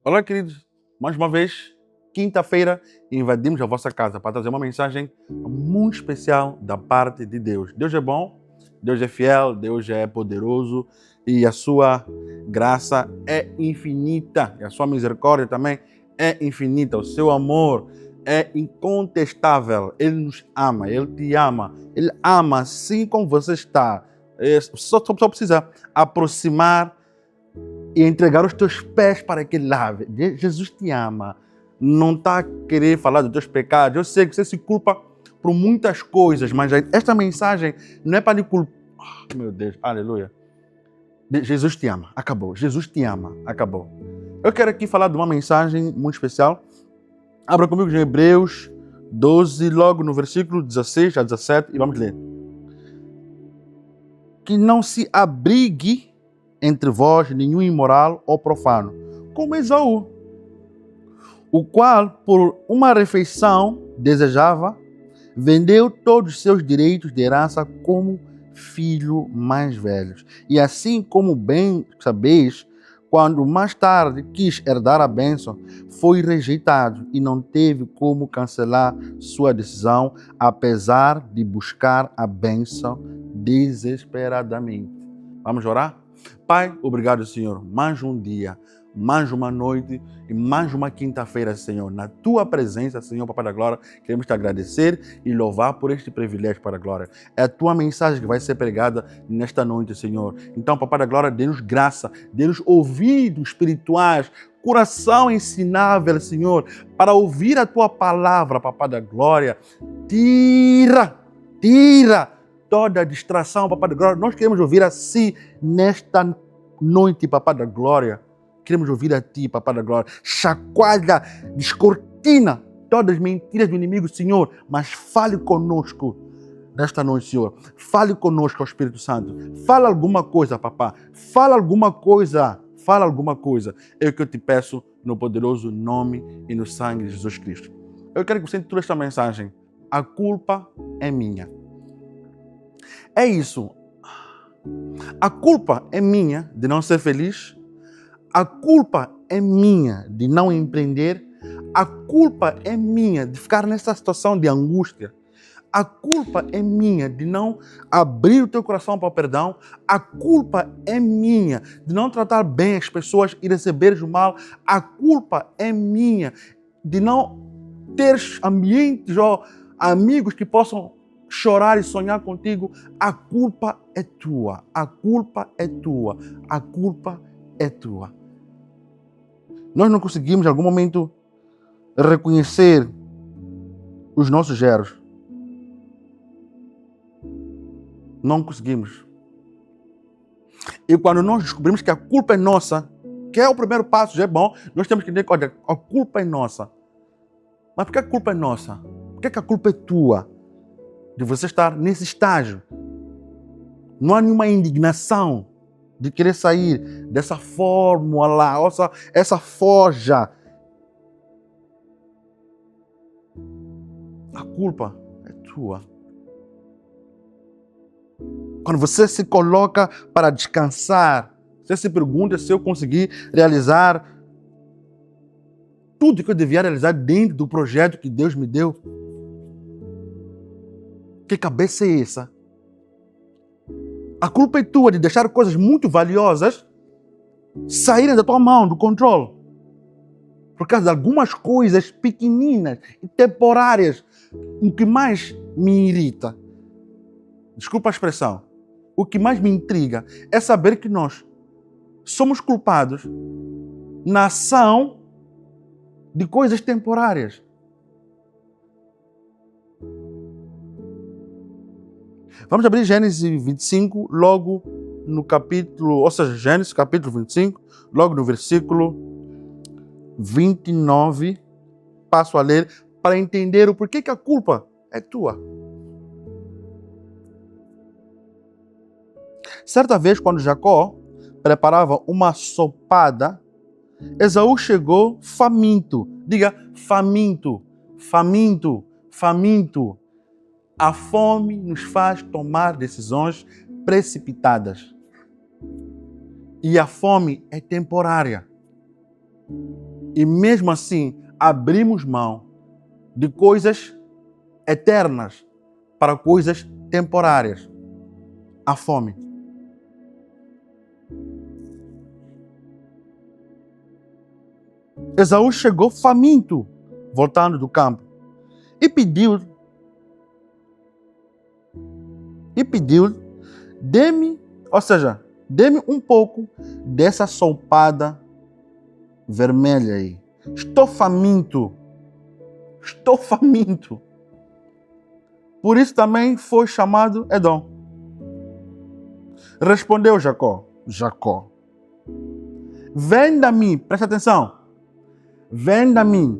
Olá, queridos. Mais uma vez, quinta-feira, invadimos a vossa casa para trazer uma mensagem muito especial da parte de Deus. Deus é bom, Deus é fiel, Deus é poderoso e a sua graça é infinita. E a sua misericórdia também é infinita. O seu amor é incontestável. Ele nos ama, Ele te ama. Ele ama assim como você está. Só precisa aproximar e entregar os teus pés para que ele lave. Jesus te ama. Não está a querer falar dos teus pecados. Eu sei que você se culpa por muitas coisas, mas esta mensagem não é para lhe culpar. Oh, meu Deus, aleluia. Jesus te ama. Acabou. Jesus te ama. Acabou. Eu quero aqui falar de uma mensagem muito especial. Abra comigo em Hebreus 12, logo no versículo 16 a 17, e vamos ler. Que não se abrigue entre vós nenhum imoral ou profano, como Esaú, o qual, por uma refeição, desejava, vendeu todos os seus direitos de herança como filho mais velho. E assim como bem sabeis, quando mais tarde quis herdar a bênção, foi rejeitado e não teve como cancelar sua decisão, apesar de buscar a bênção desesperadamente. Vamos orar? Pai, obrigado, Senhor, mais um dia, mais uma noite e mais uma quinta-feira, Senhor. Na Tua presença, Senhor, Papai da Glória, queremos te agradecer e louvar por este privilégio, para a Glória. É a Tua mensagem que vai ser pregada nesta noite, Senhor. Então, Papai da Glória, dê-nos graça, dê-nos ouvidos espirituais, coração ensinável, Senhor, para ouvir a Tua palavra, Papai da Glória. Tira toda a distração, Papai da Glória. Nós queremos ouvir a Si nesta noite, Papai da Glória. Queremos ouvir a Ti, Papai da Glória. Chacoalha, descortina todas as mentiras do inimigo, Senhor. Mas fale conosco nesta noite, Senhor. Fale conosco, ó Espírito Santo. Fala alguma coisa, Papá. Fala alguma coisa. Fala alguma coisa. É o que eu te peço no poderoso nome e no sangue de Jesus Cristo. Eu quero que você entenda esta mensagem. A culpa é minha. É isso. A culpa é minha de não ser feliz. A culpa é minha de não empreender. A culpa é minha de ficar nessa situação de angústia. A culpa é minha de não abrir o teu coração para o perdão. A culpa é minha de não tratar bem as pessoas e receberes o mal. A culpa é minha de não ter ambientes ou amigos que possam chorar e sonhar contigo. A culpa é tua. A culpa é tua. A culpa é tua. Nós não conseguimos, em algum momento, reconhecer os nossos erros. Não conseguimos. E quando nós descobrimos que a culpa é nossa, que é o primeiro passo, já é bom, nós temos que entender que a culpa é nossa. Mas por que a culpa é nossa? Por que a culpa é tua? De você estar nesse estágio. Não há nenhuma indignação de querer sair dessa fórmula lá, essa forja. A culpa é tua. Quando você se coloca para descansar, você se pergunta se eu consegui realizar tudo que eu devia realizar dentro do projeto que Deus me deu. Que cabeça é essa? A culpa é tua de deixar coisas muito valiosas saírem da tua mão, do controle. Por causa de algumas coisas pequeninas e temporárias. O que mais me irrita, desculpa a expressão, o que mais me intriga é saber que nós somos culpados na ação de coisas temporárias. Vamos abrir Gênesis 25, logo no capítulo, ou seja, Gênesis capítulo 25, logo no versículo 29. Passo a ler para entender o porquê que a culpa é tua. Certa vez, quando Jacó preparava uma sopada, Esaú chegou faminto. Diga, faminto, faminto, faminto. A fome nos faz tomar decisões precipitadas. E a fome é temporária. E mesmo assim, abrimos mão de coisas eternas para coisas temporárias. A fome. Esaú chegou faminto, voltando do campo, e pediu, dê-me um pouco dessa sopada vermelha aí. Estou faminto. Por isso também foi chamado Edom. Respondeu Jacó, venda-me, presta atenção, venda-me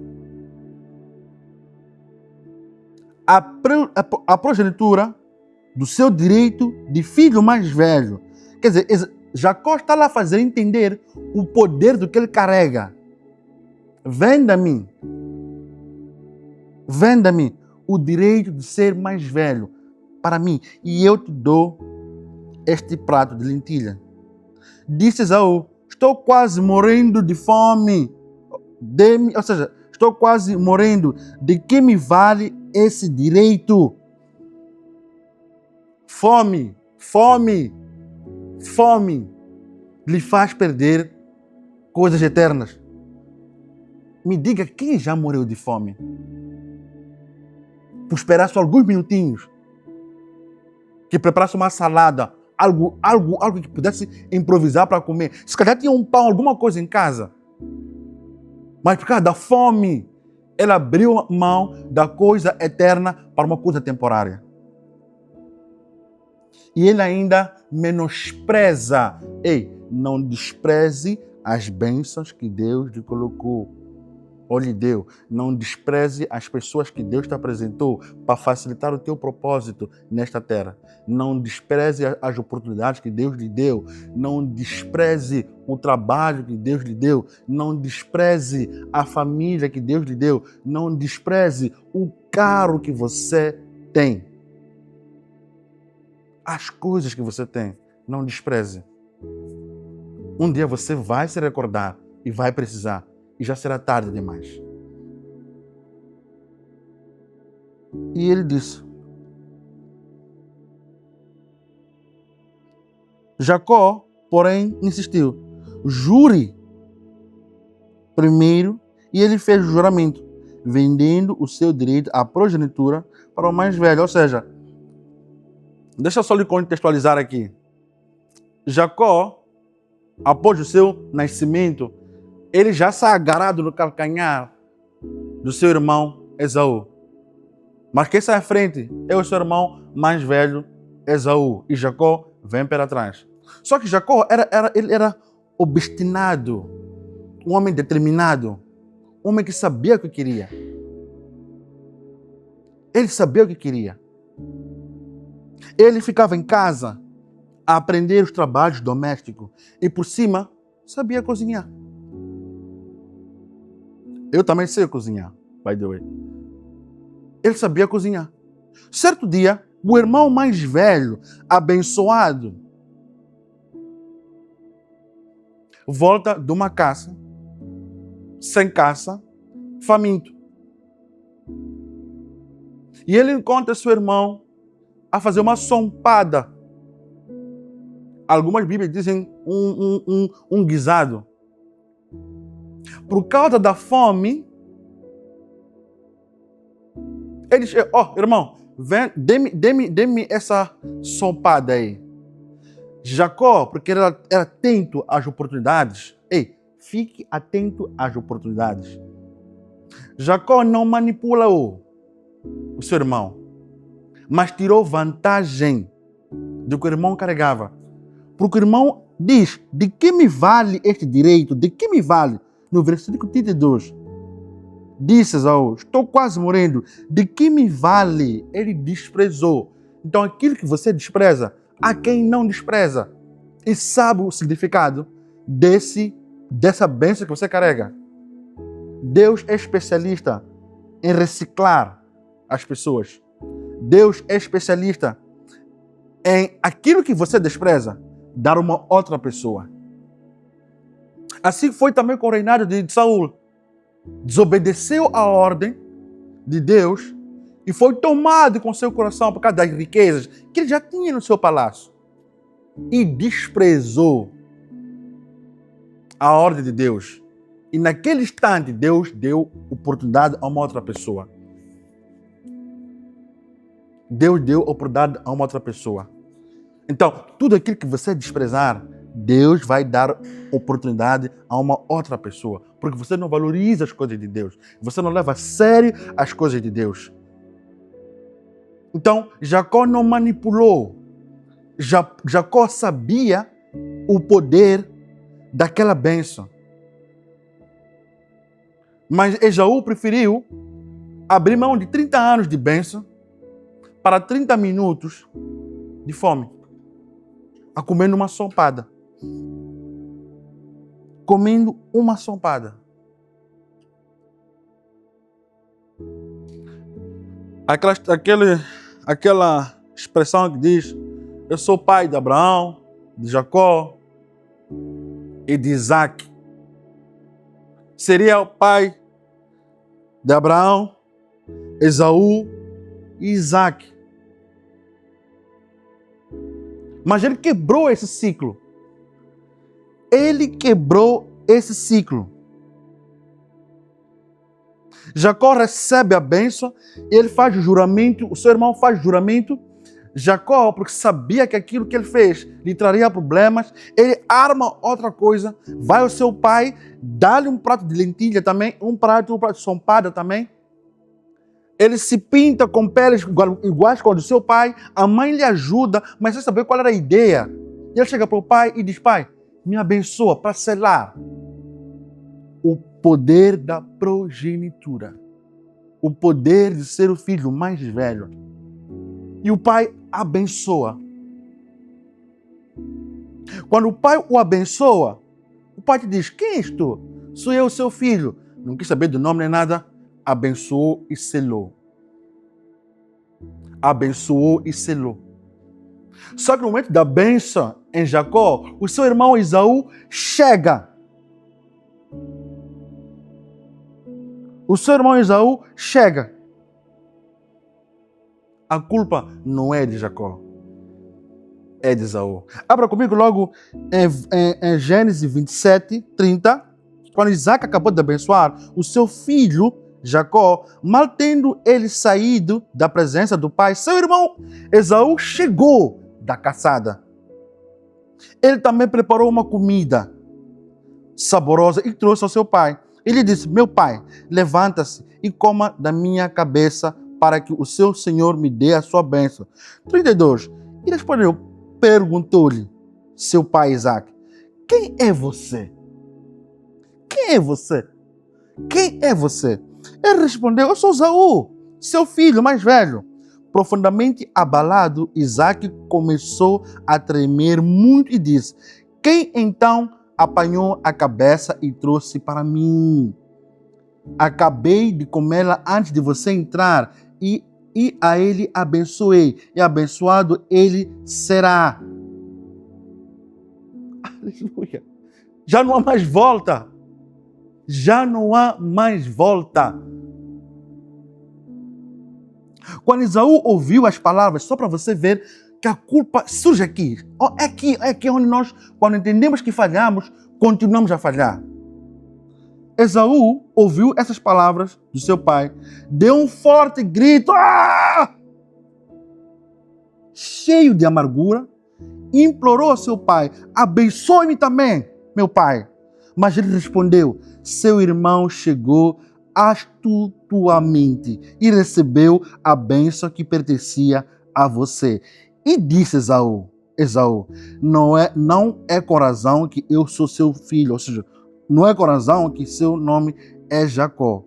a progenitura do seu direito de filho mais velho. Quer dizer, Jacó está lá a fazer entender o poder do que ele carrega. Venda-me o direito de ser mais velho para mim, e eu te dou este prato de lentilha. Disse Esaú, estou quase morrendo de fome. Estou quase morrendo. De que me vale esse direito? Fome lhe faz perder coisas eternas. Me diga, quem já morreu de fome? Por esperar só alguns minutinhos, que preparasse uma salada, algo que pudesse improvisar para comer. Se calhar tinha um pão, alguma coisa em casa. Mas por causa da fome, ela abriu mão da coisa eterna para uma coisa temporária. E ele ainda menospreza. Ei, não despreze as bênçãos que Deus lhe colocou ou lhe deu. Não despreze as pessoas que Deus te apresentou para facilitar o teu propósito nesta terra. Não despreze as oportunidades que Deus lhe deu. Não despreze o trabalho que Deus lhe deu. Não despreze a família que Deus lhe deu. Não despreze o carro que você tem. As coisas que você tem. Não despreze. Um dia você vai se recordar e vai precisar. E já será tarde demais. E ele disse. Jacó, porém, insistiu. Jure primeiro, e ele fez o juramento, vendendo o seu direito à progenitura para o mais velho. Ou seja, deixa eu só lhe contextualizar aqui. Jacó, após o seu nascimento, ele já está agarrado no calcanhar do seu irmão Esaú. Mas quem sai à frente é o seu irmão mais velho, Esaú. E Jacó vem para trás. Só que Jacó ele era obstinado, um homem determinado, um homem que sabia o que queria. Ele sabia o que queria. Ele ficava em casa a aprender os trabalhos domésticos e, por cima, sabia cozinhar. Eu também sei cozinhar, by the way. Ele sabia cozinhar. Certo dia, o irmão mais velho, abençoado, volta de uma caça, sem caça, faminto. E ele encontra seu irmão a fazer uma sompada. Algumas Bíblias dizem um guisado. Por causa da fome, ele diz, irmão, vem, dê-me essa sopada aí. Jacó, porque ele era atento às oportunidades. Ei, fique atento às oportunidades. Jacó não manipula o seu irmão, mas tirou vantagem do que o irmão carregava. Porque o irmão diz, de que me vale este direito? De que me vale? No versículo 32, disse Esaú, estou quase morrendo. De que me vale? Ele desprezou. Então aquilo que você despreza, há quem não despreza. E sabe o significado dessa bênção que você carrega. Deus é especialista em reciclar as pessoas. Deus é especialista em aquilo que você despreza, dar uma outra pessoa. Assim foi também com o reinado de Saul. desobedeceu a ordem de Deus e foi tomado com seu coração por causa das riquezas que ele já tinha no seu palácio. E desprezou a ordem de Deus. E naquele instante, Deus deu oportunidade a uma outra pessoa. Deus deu oportunidade a uma outra pessoa. Então, tudo aquilo que você desprezar, Deus vai dar oportunidade a uma outra pessoa. Porque você não valoriza as coisas de Deus. Você não leva a sério as coisas de Deus. Então, Jacó não manipulou. Jacó sabia o poder daquela bênção. Mas Esaú preferiu abrir mão de 30 anos de bênção para 30 minutos de fome. A comendo uma sompada. Comendo uma sompada. Aquela expressão que diz: eu sou pai de Abraão, de Jacó e de Isaac. Seria o pai de Abraão, Esaú e Isaac. Mas ele quebrou esse ciclo. Ele quebrou esse ciclo. Jacó recebe a bênção, ele faz o juramento, o seu irmão faz o juramento. Jacó, porque sabia que aquilo que ele fez lhe traria problemas, ele arma outra coisa, vai ao seu pai, dá-lhe um prato de lentilha também, um prato de sompada também. Ele se pinta com peles iguais com a do seu pai, a mãe lhe ajuda, mas sem saber qual era a ideia. E ele chega para o pai e diz: pai, me abençoa para selar o poder da progenitura, o poder de ser o filho mais velho. E o pai abençoa. Quando o pai o abençoa, o pai te diz: quem és tu? Sou eu, seu filho. Não quis saber do nome nem nada. Abençoou e selou. Abençoou e selou. Só que no momento da bênção em Jacó, o seu irmão Esaú chega. O seu irmão Esaú chega. A culpa não é de Jacó, é de Esaú. Abra comigo logo em Gênesis 27, 30. Quando Isaac acabou de abençoar o seu filho Jacó, mal tendo ele saído da presença do pai, seu irmão Esaú chegou da caçada. Ele também preparou uma comida saborosa e trouxe ao seu pai. Ele disse: meu pai, levanta-se e coma da minha cabeça, para que o seu senhor me dê a sua bênção. 32. E respondeu, perguntou-lhe seu pai Isaac: quem é você? Quem é você? Quem é você? Ele respondeu: eu sou Esaú, seu filho mais velho. Profundamente abalado, Isaac começou a tremer muito e disse: quem então apanhou a cabeça e trouxe para mim? Acabei de comê-la antes de você entrar e a ele abençoei, e abençoado ele será. Aleluia! Já não há mais volta. Já não há mais volta. Quando Esaú ouviu as palavras, só para você ver que a culpa surge aqui. É aqui onde nós, quando entendemos que falhamos, continuamos a falhar. Esaú ouviu essas palavras do seu pai, deu um forte grito, cheio de amargura, implorou ao seu pai: abençoe-me também, meu pai. Mas ele respondeu: seu irmão chegou astuciosamente e recebeu a bênção que pertencia a você. E disse Esaú, não é com razão que eu sou seu filho, ou seja, não é com razão que seu nome é Jacó.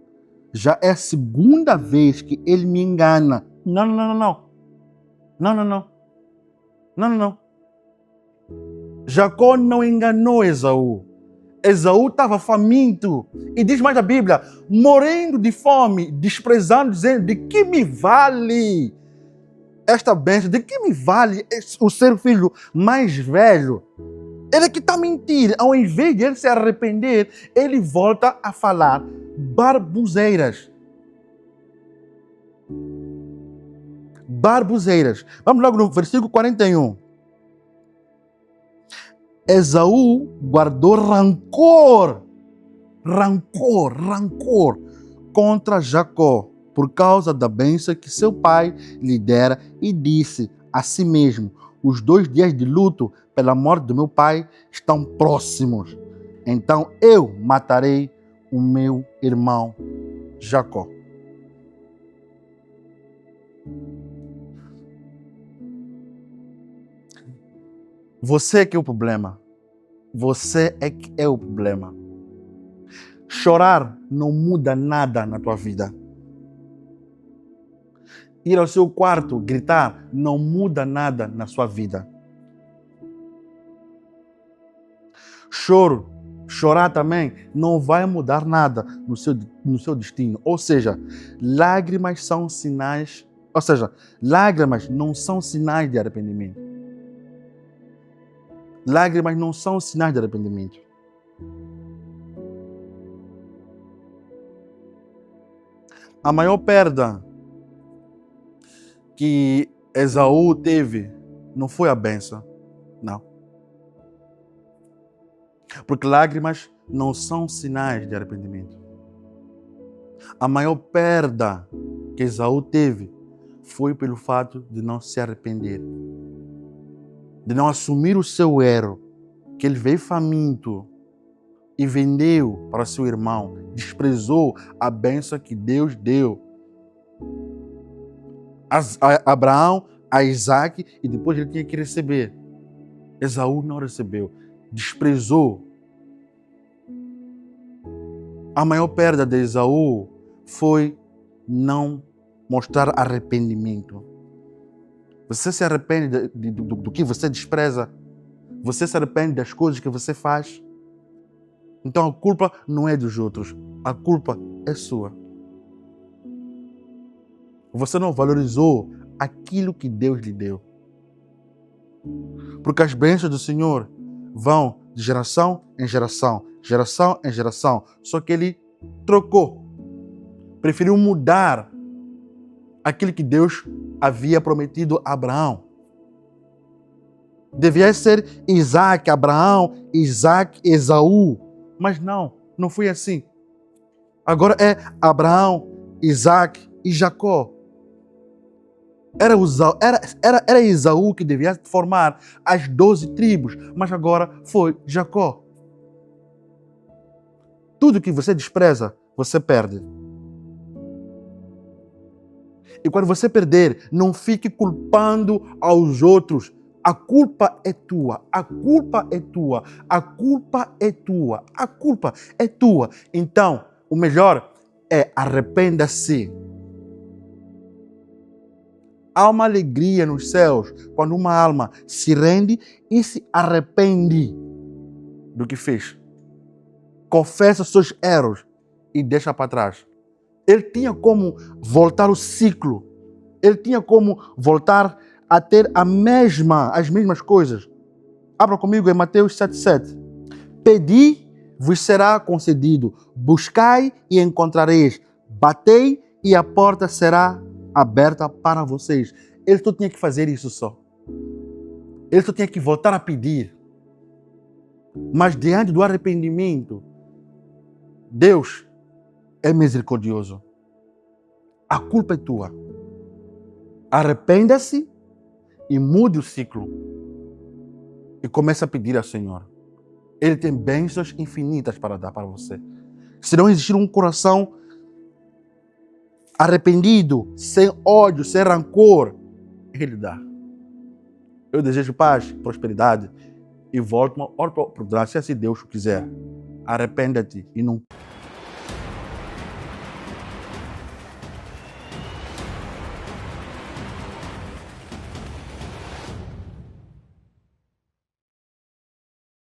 Já é a segunda vez que ele me engana. Não. Jacó não enganou Esaú. Esaú estava faminto. E diz mais a Bíblia, morrendo de fome, desprezando, dizendo: de que me vale esta bênção? De que me vale o ser filho mais velho? Ele que está a mentir. Ao invés de ele se arrepender, ele volta a falar barbuzeiras. Barbuzeiras. Vamos logo no versículo 41. Esaú guardou rancor contra Jacó por causa da bênção que seu pai lhe dera e disse a si mesmo: os 2 dias de luto pela morte do meu pai estão próximos. Então eu matarei o meu irmão Jacó. Você que é o problema. Você é que é o problema. Chorar não muda nada na tua vida. Ir ao seu quarto, gritar, não muda nada na sua vida. Chorar também não vai mudar nada no seu destino. Ou seja, lágrimas são sinais, lágrimas não são sinais de arrependimento. Lágrimas não são sinais de arrependimento. A maior perda que Esaú teve não foi a bênção, não. Porque lágrimas não são sinais de arrependimento. A maior perda que Esaú teve foi pelo fato de não se arrepender, de não assumir o seu erro, que ele veio faminto e vendeu para seu irmão, desprezou a bênção que Deus deu a Abraão, a Isaac, e depois ele tinha que receber. Esaú não recebeu, desprezou. A maior perda de Esaú foi não mostrar arrependimento. Você se arrepende do que você despreza? Você se arrepende das coisas que você faz? Então a culpa não é dos outros, a culpa é sua. Você não valorizou aquilo que Deus lhe deu. Porque as bênçãos do Senhor vão de geração em geração, geração em geração. Só que ele trocou. Preferiu mudar aquilo que Deus havia prometido a Abraão. Devia ser Isaac, Abraão, Isaac, Esaú. Mas não foi assim. Agora é Abraão, Isaac e Jacó. Era Esaú que devia formar as 12 tribos, mas agora foi Jacó. Tudo que você despreza, você perde. E quando você perder, não fique culpando aos outros. A culpa é tua, a culpa é tua, a culpa é tua, a culpa é tua. Então, o melhor é arrependa-se. Há uma alegria nos céus quando uma alma se rende e se arrepende do que fez. Confessa seus erros e deixa para trás. Ele tinha como voltar o ciclo. Ele tinha como voltar a ter as mesmas coisas. Abra comigo em Mateus 7,7. Pedi, vos será concedido. Buscai e encontrareis. Batei e a porta será aberta para vocês. Ele só tinha que fazer isso só. Ele só tinha que voltar a pedir. Mas diante do arrependimento, Deus é misericordioso. A culpa é tua. Arrependa-se e mude o ciclo. E comece a pedir ao Senhor. Ele tem bênçãos infinitas para dar para você. Se não existir um coração arrependido, sem ódio, sem rancor, Ele dá. Eu desejo paz, prosperidade e volto para o se assim Deus quiser. Arrependa-te e não